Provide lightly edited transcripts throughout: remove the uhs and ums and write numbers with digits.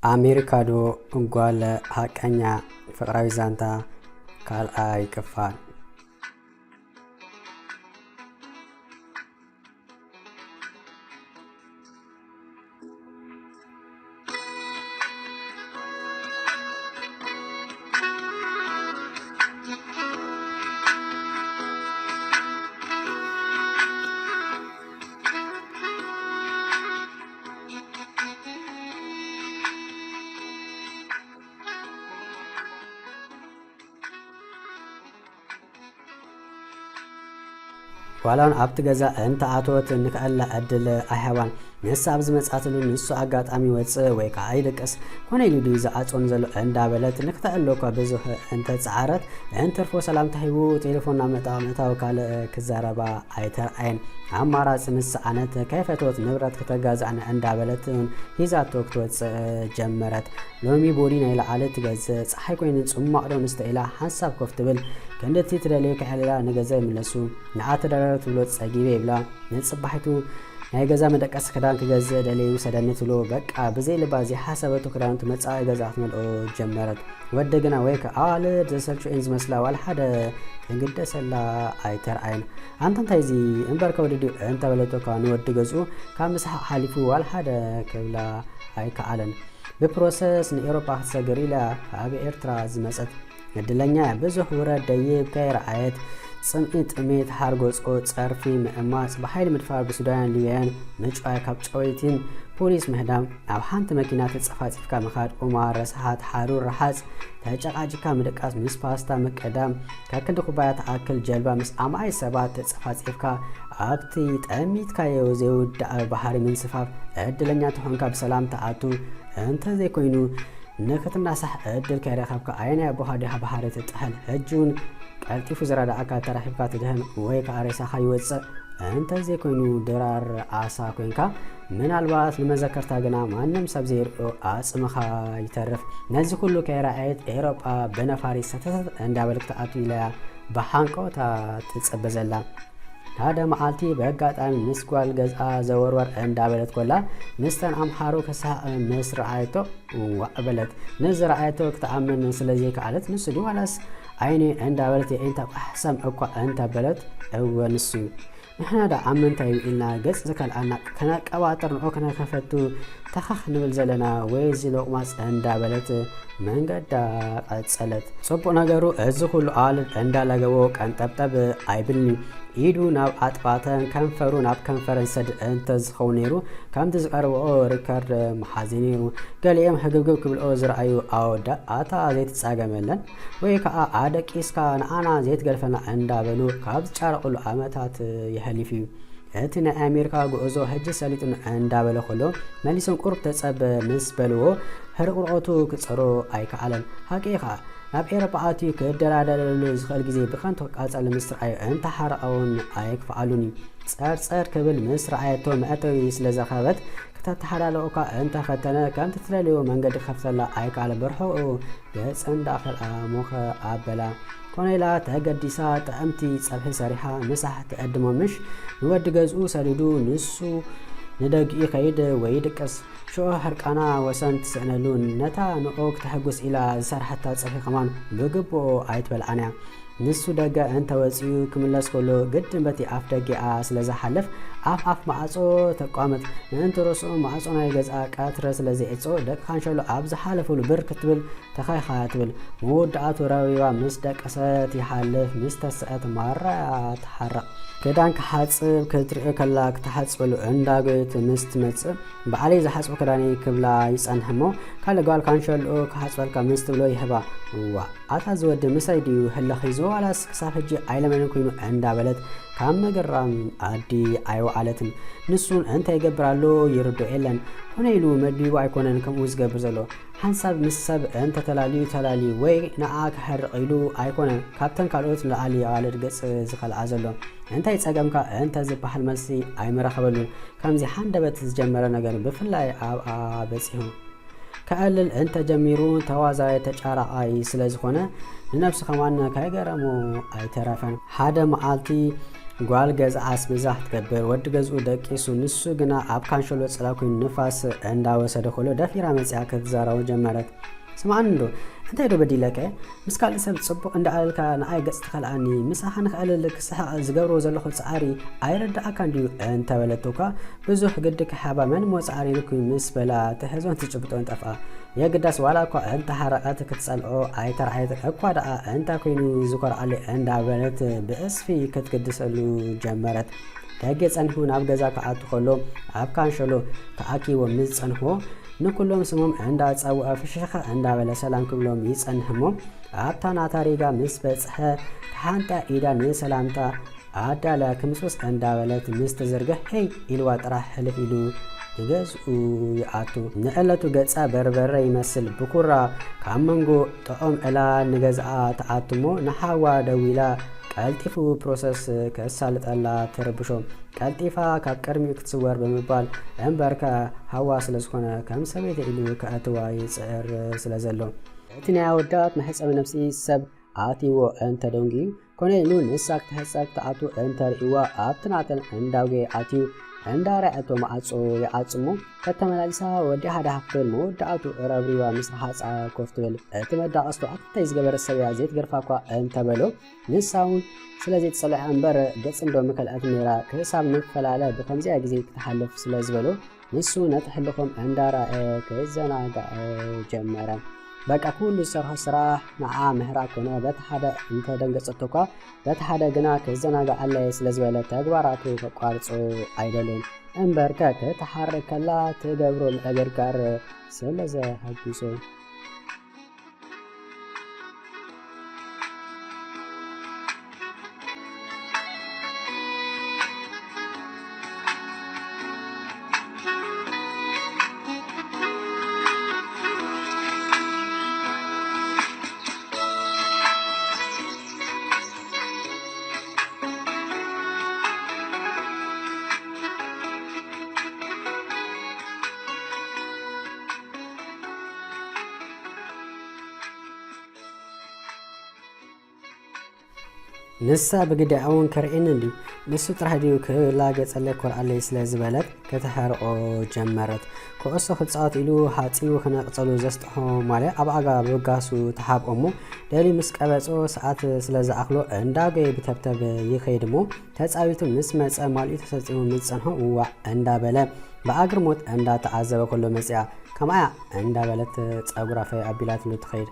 أمريكا دو قال حقنيا فقراوي زانتا قال آي كفان ولان أبت جزاء أنت عطوت إنك ألا أدل أحيوان نسا أبز مسأتلو نسو أقات أمي واتس ويك عايدكس كون يلدو إذا عطون زلو عند بلد إنك تقلوك بزوح أنت تعارت أنت رفو سلام تحيبو تليفون متا وكال كزاربا عيتر عين عما راس مسعنت كيف توت نبرت كتجاز عن عند بلد هيزا توك توت جمرت لومي بولينا إلى عالت جاز حيكون نسمع لو نستإلى حسب كفتبل كندت تترليك على نجازي ملسو نعات درت ولوت سجيبه بلا نتصبحتو نجازا مدقس كدان كجاز دلي وسدنت له بقى بزي لبازي حسبته كدان تمصا جازات ملو جمرت ودغنا ويك آل دسلچو انز مسلا ولا حدا እንግዲህ ሰላ አይተር አይን አንተን ታይዚ እንበርከ ወዲዲ እንተ በለቶ ካኑ ወዲ ገጹ ካምስሐ ሐሊፉ ዋልሐደ ከብላ አይካአለን በፕሮሰስ ንኤሮፓ ተሰገሪላ አብ ኤርትራ ዝመጸት እድለኛ ብዙህ ወረደ ደይብ ከራአየት ጽምኢት እሜት ሃርጎጾ ጸርፊ መእማስ በኃይል ምድፋር በሱዳን ሊቢያን መጫይ ካብጫዊቲን ፖሊስ መህዳም ኣብ ሓንቲ መኪና ተጻፋጽፍካ መኻድ ኦማር ረሳሃት ሓሩር ረሓጽ ተጨቃጭካ ምድቃስ ምስ ፓስታ መቀዳም ከክንድ ኩባያት አክል ጀልባ ምስ አማይ ሰባት ተጻፋጽፍካ ኣብቲ ጠሚትካ የውዘውድ ባህሪ ምንስፋፍ እድለኛ ተሆንካ በሰላም ተአቱ እንተ ዘይኮይኑ ነከትና ሳህ እድል ከረኸብካ አይና ያቦሃዲ ባህሪ ተጥህል እጁን ቀልጢፉ ዘራዳ አካል ተራሂብካ ተደህን ወይ ካሬሳ ኻይወጽ እንተ ዘይኮይኑ ድራር አሳ ኮይንካ ምናልባት ለመዘከርታ ገና ማንም ሰብ ዘይርኦ አጽመኻ ይተርፍ ነዚ ሁሉ ከራአየት ኤሮጳ በነፋሪ ሰተት እንዳበልክታ አቱ ኢላ በሃንቆታ ተጸበዘላ ታደ ማአልቲ በጋጣሚ ምስጓል ገዛ ዘወርወር እንዳበለት ኮላ ምስተን አምሃሮ ከሳ መስራአይቶ ወአበለት ነዝራአይቶ ከተአመን ስለዚህ ከአለት ንሱ ዲዋላስ አይኔ እንዳበለት የእንታ አህሰም እኮ እንታ በለት ወንሱ نحن دا عمنتاي إلنا جس ذكال أنا كنا قباطر أو كنا كفتو تخخ نبل زلنا ويزي لقماس عند بلت من قد أتصلت صبو نجارو أزخل آل عند لجوك أن تبتب أيبلني يدو ناب أطفاتن كنفرو ناب كنفرن سد أنتز خونيرو كم تذكروا أو ريكارد محازينيرو قال يوم حقوقو قبل أوزر أيو أو دا أتا زيت تساقملن ويكا عادك إسكا أنا زيت قلفنا عند بلو كابز شارقو العامتات يحلفيو أتنا أمريكا جوزو هجس سالتون عند بلو خلو ماليسون قرب تساب مسبلو هرقرقوتو كتسرو أيك علن حقيقة ناب إيربعاتي كدرادلو زخال جزي بخانتو قاصل مصر أي أنت حرقون أيك فعلوني صار كبل مصر أيتو مأتوي سلازخابت كتتحرالوكا أنت ختنا كانت تلاليو منقد خفتلا أيك على برحو بس أن داخل موخ أبلا كونيلا تهجديسا تأمتي صبح صريحة مسح تقدمو مش نود جزء سالدو نسو ندق يخيد ويدكس شو حرقانا وسنت سنلون نتا نقوك تحقس إلى زر حتى تصفي كمان بقبو آيت بالعنى نسو دقا انت وزيو كملاس كله قدن باتي اف دقا سلازا حلف اف معصو تقامت انت رسو معصو نايقز اكاتر سلازي اتسو دق خانشالو ابز حالفو لبر كتبل تخاي خاتبل مودعاتو راويوا مصدق اسات يحلف مستسأت مرة تحرق كدان كحاصب كترئ كلاك تحاصبلو انداغيت مستمص بعلي زحاصب كداني كبلا يصنحمو كاله قال كانشلو كحاصبلك مستبلو يحبا وا اتا زود مسايديو هلخيزو ولاس كسافجي ايلمن كوينو اندابلت كامغرام ادي ايو علتن نسون انت يغبرالو يردو ايلن هنيلو مديو ايكونن كموز غبرزلو حساب مسب انت تلالي وي نعاك حرقيلو ايكونن كابتن كالوت لعلي على رجس زخل عزلو انت يصقمك انت زبحل مسي ايمرخبلو كمزي حندبت زجمره ነገር بفلاي بصيو كألل انت جميرون توازاي تشارعاي ስለዝኾነ لنفس خمان كايغرمو ايترافن حدا معالتي ጓል ገዛ አስቤዛ ትገብር ወድ ገዝኡ ደቂሱ ንሱ ግና ኣብ ካንሸሎ ጽላኩ ንፋስ እንዳወሰደ ኮሎ ደፊራ መጽያ ክትዛራው ጀመረት ስማዕንዶ እንታይ ዶ በዲለከ ምስካል ሰብ ጽቡቅ እንዳአልካ ንአይ ገጽ ተኸልአኒ ምሳኻ ንኽእልልክ ስሓቕ ዝገብሮ ዘለኹ ጻዕሪ ኣይረዳእካ እንድዩ እንተበለቶካ ብዙሕ ግድክ ሓባ መን ሞጻዕሪ ልኩ ምስ በላ ተሕዞን ትጭብጦን ጠፍኣ የግዳስ ዋላ እኳ እንተ ሓረቐት ክትጸልዖ ኣይተረኣየት እኳ ደኣ እንታ ኮይኑ ዝኮርዓለ እንዳበለት ብእስፊ ክትግድሰሉ ጀመረት ደገ ጸንሑ ናብ ገዛ ከኣቱ ከሎ ኣብ ካንሸሎ ተኣኪቦ ምስ ጸንሕዎ ንኩሎም ስሞም እንዳ ጻውአ ፍሽኻ እንዳበለ ሰላም ክብሎም ይጸንሕሞ ኣብታ ናታሪጋ ምስ በጽሐ ሓንታ ኢዳ ንሰላምታ ኣዳላ ክምስስ እንዳበለት ምስ ተዘርግሕ ሄይ ኢልዋ ጥራሕ ሕልፍ ኢሉ ንገዝኡ ይኣቱ ንዕለቱ ገጻ በርበረ ይመስል ብኩራ ካብ መንጎ ጥዖም ዕላ ንገዝኣ ተኣትሞ ንሓዋ ደዊላ ቀልጢፉ ፕሮሰስ ከሳልጠላ ተረብሾ ቀልጢፋ ካብ ቀርሚኡ ክትስወር ብምባል እምበርካ ሃዋ ስለ ዝኾነ ከም ሰበይቲ ኢሉ ከኣትዋ ይፅዕር ስለ ዘሎ እቲ ናይ ኣወዳት መሕፀቢ ነፍሲ ሰብ ኣትይዎ እንተደንጊዩ ኮነ ኢሉ ንሳ ክትሕፀብ ተኣቱ እንተርእይዋ ኣብቲ ናተን እንዳውጌ ኣትዩ እንዳርኣቶ ማዓጾ ይዓጽሞ ከተመላልሳ ወዲ ሓደ ሃፍተል መወዳእቱ ረብሪዋ ምስ ሓፃ ኮፍ ትብል እቲ መዳቀስቶ ኣክታይ ዝገበረ ሰብያ ዘይትገርፋኳ እንተበሎ ንሳውን ስለዚህ ጸለዐ እምበር ገጽ እንዶ መከልአት ነራ ከሳብ ንፈላለ በከምዚያ ጊዜ ክትሐልፍ ስለዝበሎ ንሱ ነትሕልኩም እንዳራአ ከዘናጋ ጀመረ በቃ ኩሉ ሰርሖ ስራሕ ንዓ ምህራ ኮነ በተሓደ እንተ ደንገጸቶካ በተሓደ ግና ከዘናጋ አለ ስለዝበለ ተግባራቱ ተቋርጾ አይደለም እምበርከ ከተሐረከላ ተገብሮ ነገር ጋር ስለዘ ሐዲሶ ንሳ በግዳውን ከርኢን እንዲ ንሱ ጥራህዲው ክላገጸለ ኮርዓለይ ስለዝበለት ከተሐርቆ ጀመረት ኮእሶ ክጻወት ኢሉ ሓጺው ክነቅጸሉ ዘስጥሖ ማለት ኣብ ኣጋ ብጋሱ ተሓቆሙ ደሊ ምስ ቀበጾ ሰዓት ስለዝኣኽሎ እንዳገይ ብተብተብ ይኸይድሞ ተጻዊቱ ምስ መጸ ማልኡ ተሰጺሙ ምጸንሖ ዋዕ እንዳበለ በኣግርሞት እንዳተዓዘበ ኮሎ መጽያ ከማያ እንዳበለት ጸጉራፈይ ኣቢላትሉ ትኸይድ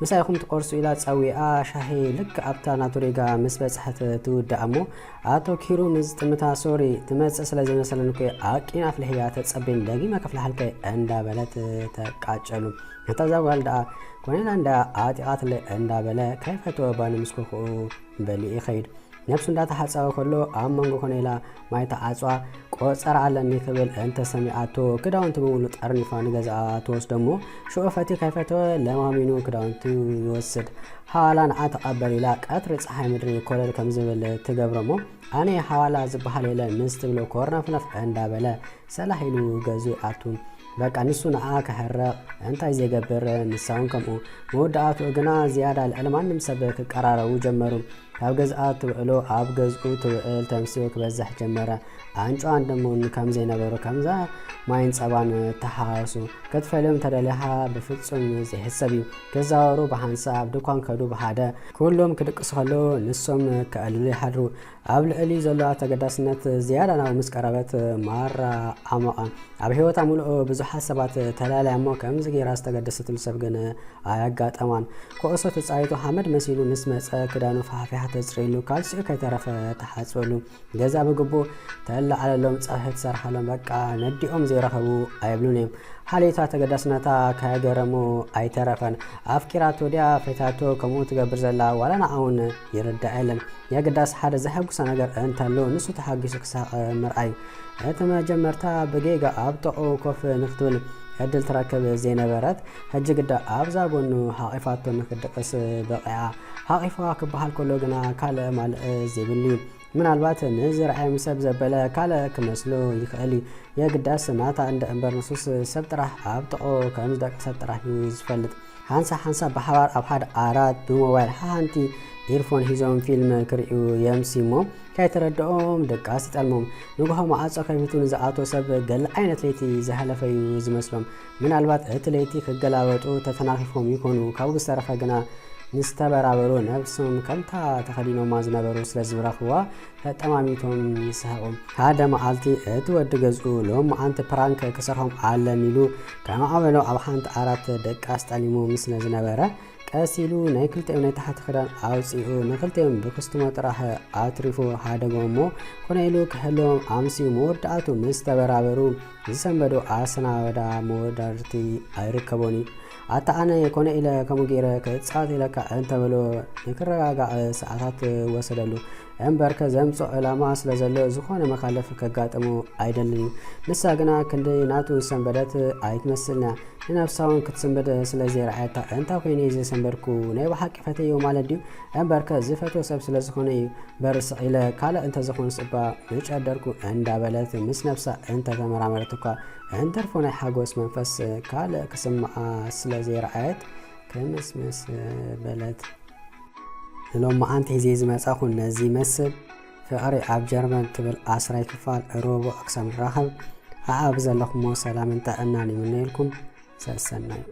مسايخم تقرص إلى تسوي شاهي لك أبتا ناتوريغا مسبسحت تودعمو آتو كيرو مزتمتا سوري تمسسل زي مثلا نكي أكين أفلحيات تسبين داقي ما كفلح لكي أندا بلت تقاچلو نتزاوال دا كونين أندا آتيات اللي أندا بلا كيف توبان مسكوكو بلي خير نفس دا تحصاو كله امنغو كونيلا مايتا اصوا قصر علني كبل انت سمعاتو كداونت بولو طرنيفا نغزا توس دمو شوفتي كيفتو لمامينو كداونت يوسد حالان اتقبل قطر صحاي مدري كولل كمزبل تغبرمو اني حوالا زبحال يله مستبلو كورنا فنف اندا بلا سلاحيلو غزو اتون በቃ ንሱ ነአ ከሐረቅ እንታይ ዘገብር ንሳውን ከምኡ መወዳአቱ ግና ዝያዳ ለማንም ሰብ ክቀራረቡ ጀመሩ ካብ ገዝኣት ትውዕሎ ኣብ ገዝኡ ትውዕል ተምሲዮ ክበዛሕ ጀመረ አንጫን ደሞን ከም ዘይነበሩ ከምዛ ማይን ጸባን ተሓሱ ከተፈልም ተደለሃ በፍጹም ዘይሕሰብዩ ከዛወሩ በሐንሳብ ድኳን ከዱ በሃደ ኩሎም ክድቅስ ከሎ ንሶም ከአልሉ ይሐድሩ ኣብ ልዕሊ ዘለዋ ተገዳስነት ዝያዳ ናብ መስቀረበት ማራ አማቃ ኣብ ህይወታ ሙሉእ ብዙሓት ሰባት ተላላያሞ ከም ዝጌራ ዝተገደሰትሉ ሰብ ግን ኣያጋጠማን ኮእሶ ተጻይቱ ሐመድ መሲሉ ምስ መጸ ክዳኑ ፋሕፋሕ ተጽሪሉ ካልሲኡ ከይተረፈ ተሓጽወሉ ገዛ በግቦ ተላዓለሎም ጻሕት ሰርሐሎም በቃ ነዲኦም ዘይረኸቡ ኣይብሉን ሓሌታ ተገዳስነታ ካገረሙ ኣይተረፈን ኣፍኪራቶ ዲያ ፈታቶ ከምኡ ትገብር ዘላ ዋላና አሁን ይረዳአለን ያገዳስ ሓደ ዘሐጉሳ ነገር እንተሎ ንሱ ተሐጊሱ ክሳቅ ምርአይ እተመጀመርታ በጌጋ ኣብጦ ኮፍ ንክትብል ዕድል ተረከብ ዘይነበረት ሕጂ ግዳ ኣብዛ ጎኑ ሓቂፋቶ ንክድቅስ በቂዓ ሓቂፋ ክበሃል ከሎ ግና ካልእ ማልእ ዘይብሉ ምናልባት ንዝርአይ ምሰብ ዘበለ ካልእ ክመስሎ ይኽእል እዩ የግዳስ ናታ እንደ እምበር ንሱስ ሰብ ጥራሕ ኣብ ጥቑ ከም ዝደቀ ሰብ ጥራሕ እዩ ዝፈልጥ ሓንሳ ብሓባር ኣብ ሓደ ዓራት ብሞባይል ሓንቲ ኢርፎን ሂዞም ፊልም ክርእዩ የምሲሞ ከይተረድኦም ደቃስ ይጠልሞም ንግሆ ማዓጾ ከፊቱ ንዝኣቶ ሰብ ገለ ዓይነት ለይቲ ዝሃለፈዩ ዝመስሎም ምናልባት እቲ ለይቲ ክገላበጡ ተተናኺፎም ይኮኑ ካብኡ ዝተረፈ ግና ንስተበራበሩ ነብሶም ከምታ ተኸዲኖማ ዝነበሩ ስለ ዝረኽዋ ተጠማሚቶም ይስሐቁ ሓደ መዓልቲ እቲ ወዲ ገዝኡ ሎም መዓንቲ ፕራንክ ክሰርሖም ኣለን ኢሉ ከመዓበሎ ኣብ ሓንቲ ዓራት ደቃስ ጠሊሙ ምስለ ዝነበረ ቀሲሉ ናይ ክልቲኦም ናይ ታሕቲ ክዳን ኣውፂኡ ንክልቲኦም ብክስትሞ ጥራሕ ኣትሪፉ ሓደጎሞ ኮነ ኢሉ ክሕሎም ኣምሲኡ መወዳእቱ ምስ ተበራበሩ ዝሰንበዱ ኣሰናበዳ መወዳድርቲ ኣይርከቦኒ ኣታ ኣነ ኮነ ኢለ ከምኡ ገይረ ክፃወት ኢለካ እንተበሎ ንክረጋጋዕ ሰዓታት ወሰደሉ እምበርከ ዘምፅኦ ዕላማ ስለ ዘሎ ዝኾነ መካለፍ ከጋጥሙ ኣይደልን እዩ ንሳ ግና ክንደይ ናቱ ሰንበደት ኣይትመስልና ንነፍሳውን ክትሰንበደ ስለ ዘይረኣየታ እንታይ ኮይነ ዝሰንበድኩ ናይ ብሓቂ ፈተዮ ማለት ድዩ እምበርከ ዝፈቶ ሰብ ስለ ዝኾነ እዩ በርስቕ ኢለ ካልእ እንተዝኾን ፅባ ምጨደርኩ እንዳበለት ምስ ነፍሳ እንተተመራመረት እኳ እንተርፎ ናይ ሓጎስ መንፈስ ካልእ ክስምዓ ስለ ዘይረኣየት ክምስምስ በለት ሎም መዓንቲ ሂዜ ዝመጻኹ ነዚ መስል ፍቕሪ ኣብ ጀርመን ትብል 10 ክፋል ሮቦ ኣክሳም ንራኸብ ኣብ ዘለኹሞ ሰላም እንተእናን ይምነየልኩም ሰሰናይ